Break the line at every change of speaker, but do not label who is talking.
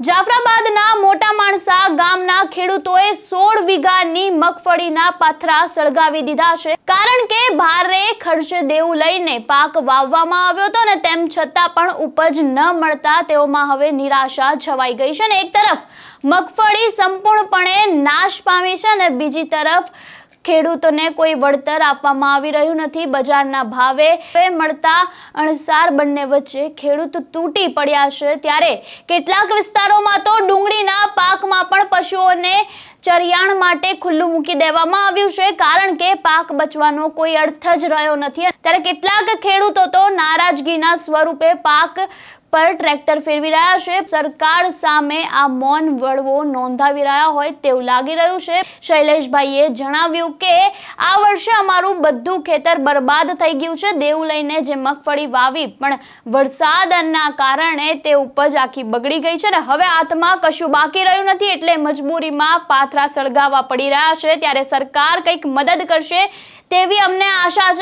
જાફરાબાદના મોટા માણસા ગામના ખેડૂતોએ 16 વીઘાની મગફળીના પાથરા સળગાવી દીધા છે, કારણ કે ભારે ખર્ચે દેવું લઈને પાક વાવવામાં આવ્યો હતો ને તેમ છતાં પણ ઉપજ ન મળતા તેઓમાં હવે નિરાશા છવાઈ ગઈ છે ને એક તરફ મગફળી સંપૂર્ણપણે નાશ પામી છે અને બીજી તરફ ખેડૂતોને કોઈ વળતર આપવામાં આવી રહ્યું નથી। બજારના ભાવે મળતા અણસાર બંને વચ્ચે ખેડૂત તૂટી પડ્યા છે। ત્યારે કેટલાક વિસ્તારોમાં તો ડુંગળીના પાકમાં પણ પશુઓને ચરિયાણ માટે ખુલ્લું મૂકી દેવામાં આવ્યું છે, કારણ કે પાક બચવાનો કોઈ અર્થ જ રહ્યો નથી। ત્યારે કેટલાક ખેડૂતો તો નારાજગીના સ્વરૂપે પાક પર ટ્રેક્ટર ફેરવી રહ્યા છે। સરકાર સામે આ મૌન વળવો નોંધાવી રહ્યા હોય તેવું લાગી રહ્યું છે। શૈલેષભાઈએ જણાવ્યું કે આ વર્ષે અમારું બધું ખેતર બરબાદ થઈ ગયું છે। દેવું લઈને જે મગફળી વાવી પણ વરસાદના કારણે તે ઉપજ આખી બગડી ગઈ છે ને હવે હાથમાં કશું બાકી રહ્યું નથી, એટલે મજબૂરીમાં પાથરા સળગાવવા પડી રહ્યા છે। ત્યારે સરકાર કંઈક મદદ કરશે તેવી અમને આશા છે।